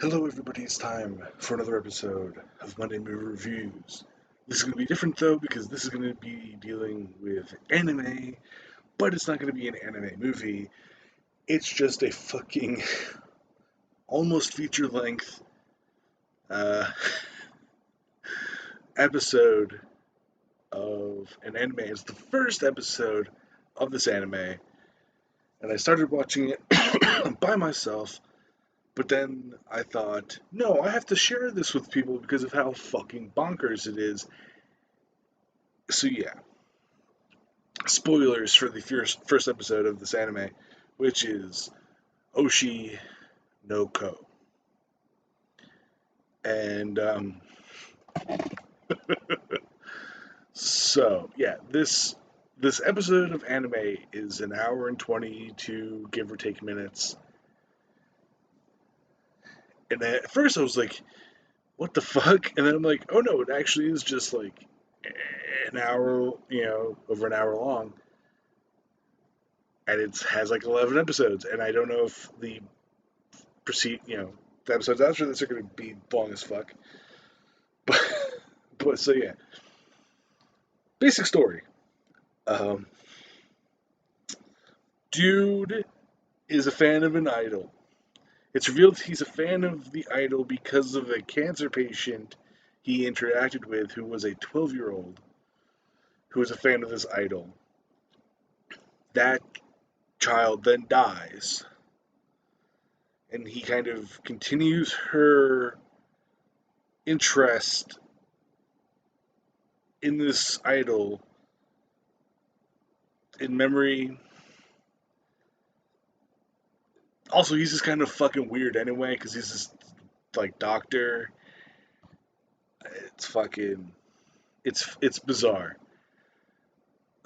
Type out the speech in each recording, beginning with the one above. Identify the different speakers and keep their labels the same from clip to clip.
Speaker 1: Hello, everybody. It's time for another episode of Monday Movie Reviews. This is going to be different, though, because this is going to be dealing with anime, but it's not going to be an anime movie. It's just a fucking almost feature length uh, episode of an anime. It's the first episode of this anime, and I started watching it by myself. But then I thought, no, I have to share this with people because of how fucking bonkers it is. So yeah, spoilers for the first episode of this anime, which is Oshi no Ko. And so yeah, this episode of anime is an hour and 22, give or take, minutes. And at first I was like, what the fuck? And then I'm like, oh no, it actually is just like an hour, over an hour long. And it has like 11 episodes. And I don't know if the episodes after this are going to be long as fuck. But, but so yeah, basic story. Um, Dude is a fan of an idol. It's revealed he's a fan of the idol because of a cancer patient he interacted with who was a 12-year-old who was a fan of this idol. That child then dies, and he kind of continues her interest in this idol in memory. Also, he's just kind of fucking weird anyway, because he's this like doctor. It's fucking, it's bizarre.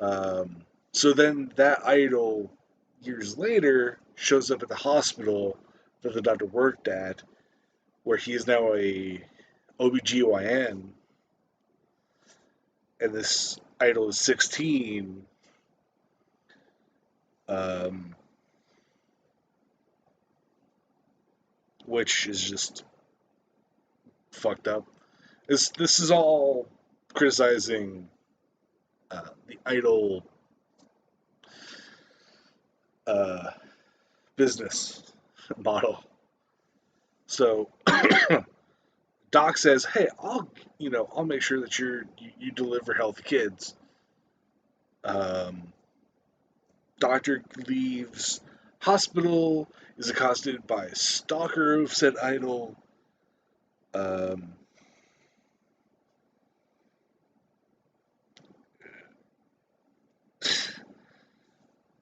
Speaker 1: So then that idol, years later, shows up at the hospital that the doctor worked at, where he is now a OBGYN, and this idol is 16. Um, which is just fucked up. This is all criticizing the idol uh, business model. So Doc says, "Hey, I'll make sure that you deliver healthy kids." Um, Doctor leaves hospital, is accosted by a stalker of said idol. Um,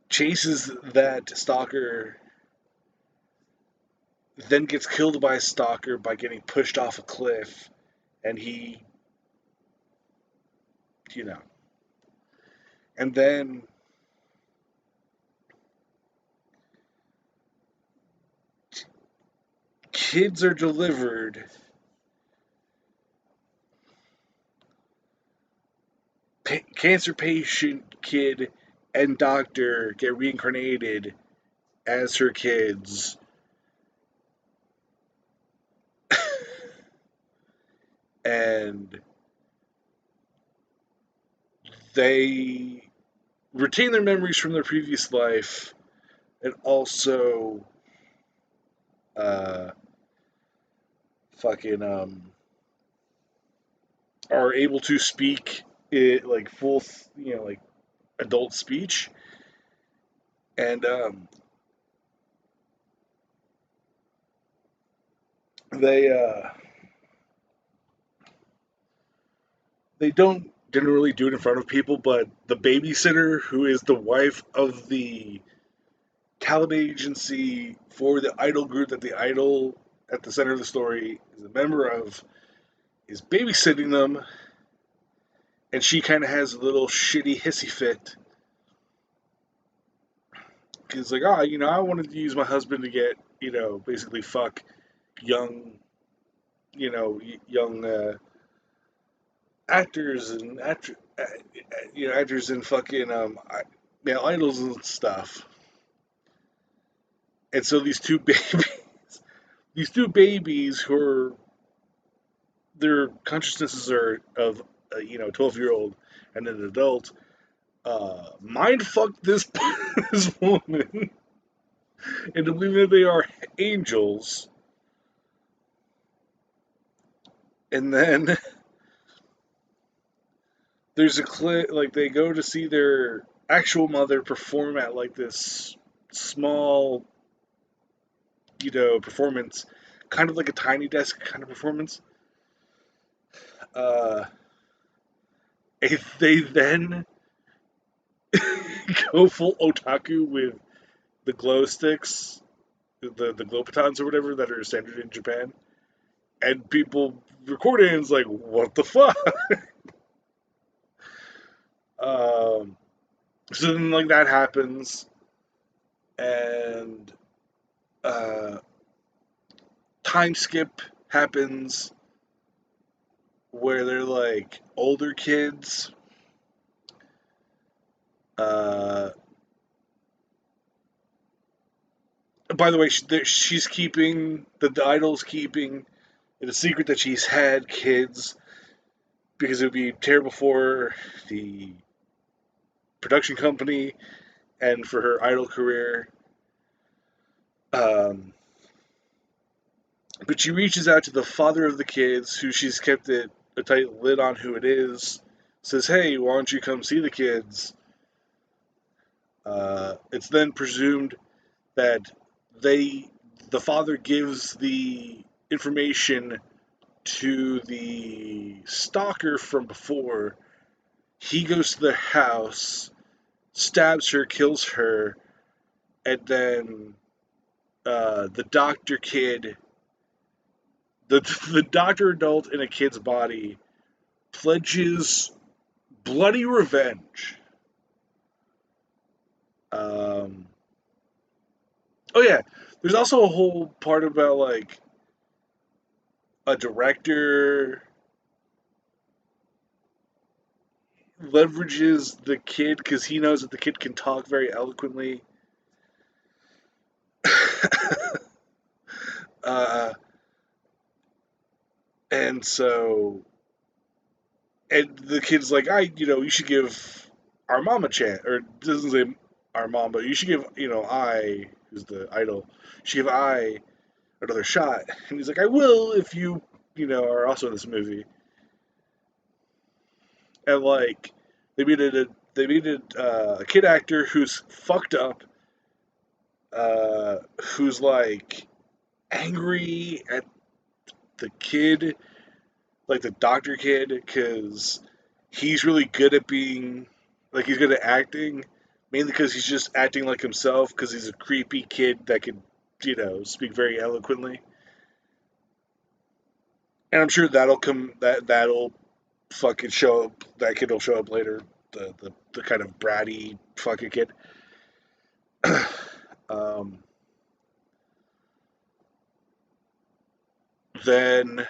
Speaker 1: Chases that stalker, then gets killed by a stalker by getting pushed off a cliff, and he, you know, and then kids are delivered. Cancer patient kid and doctor get reincarnated as her kids. And they retain their memories from their previous life, and also uh, fucking are able to speak it like full, like adult speech. And they they don't generally do it in front of people, but the babysitter, who is the wife of the talent agency for the idol group that the idol at the center of the story is a member of, is babysitting them, and she kind of has a little shitty hissy fit. Because, like, I wanted to use my husband to get, basically fuck young, young actors and actors and fucking male idols and stuff. And so these two babies these two babies who are their consciousnesses are of a 12-year-old and an adult mind fuck this this woman into believing that they are angels, and then there's a clip like they go to see their actual mother perform at like this small performance, kind of like a tiny desk kind of performance. uh they then go full otaku with the glow sticks, the glow batons or whatever that are standard in Japan, and people record it and it's like, what the fuck? um so then like that happens, and uh time skip happens where they're like older kids. Uh, by the way, she's keeping the idol's keeping it a secret that she's had kids because it would be terrible for the production company and for her idol career. Um, but she reaches out to the father of the kids, who she's kept a tight lid on who it is. Says, "Hey, why don't you come see the kids?" It's then presumed that they the father gives the information to the stalker from before. He goes to their house, stabs her, kills her, and then the doctor kid, the doctor adult in a kid's body, pledges bloody revenge. Um, oh yeah, there's also a whole part about like a director leverages the kid because he knows that the kid can talk very eloquently. uh, and so, and the kid's like, you should give our mom a chance, or doesn't say our mom, but you should give, who's the idol, should give I another shot. And he's like, I will if you, are also in this movie. And like, they needed a kid actor who's fucked up, who's like angry at the kid, like the doctor kid, because he's really good at being, like, he's good at acting, mainly because he's just acting like himself, because he's a creepy kid that can, speak very eloquently. And I'm sure that'll fucking show up. That kid will show up later. The kind of bratty fucking kid. um, then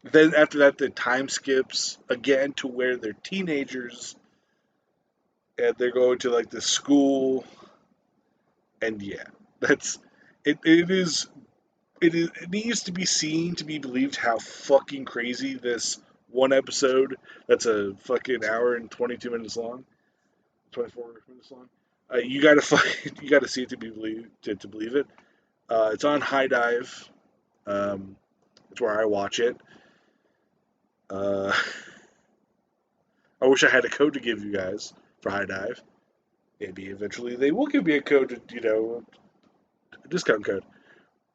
Speaker 1: then after that, the time skips again to where they're teenagers and they're going to like the school, and yeah, that's it. It needs to be seen to be believed how fucking crazy this one episode that's a fucking hour and 22 minutes long, 24 minutes long. You gotta you gotta see it to be believe to believe it. It's on High Dive. Um, it's where I watch it. Uh, I wish I had a code to give you guys for High Dive. Maybe eventually they will give me a code, a discount code.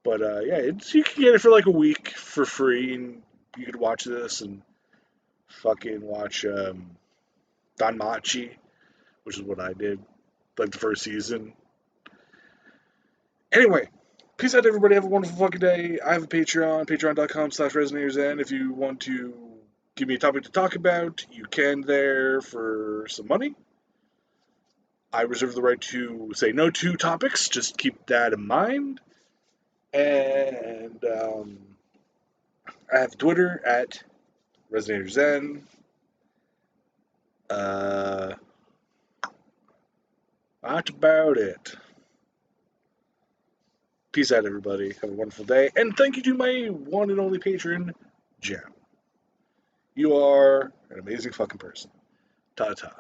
Speaker 1: But yeah, you can get it for like a week for free, and you could watch this and fucking watch Danmachi, which is what I did, like the first season. Anyway, peace out, everybody. Have a wonderful fucking day. I have a Patreon, patreon.com/resonatorzen. If you want to give me a topic to talk about, you can there for some money. I reserve the right to say no to topics. Just keep that in mind. And I have Twitter at ResonatorZen. Uh, that's about it. Peace out, everybody. Have a wonderful day. And thank you to my one and only patron, Jam. You are an amazing fucking person. Ta ta.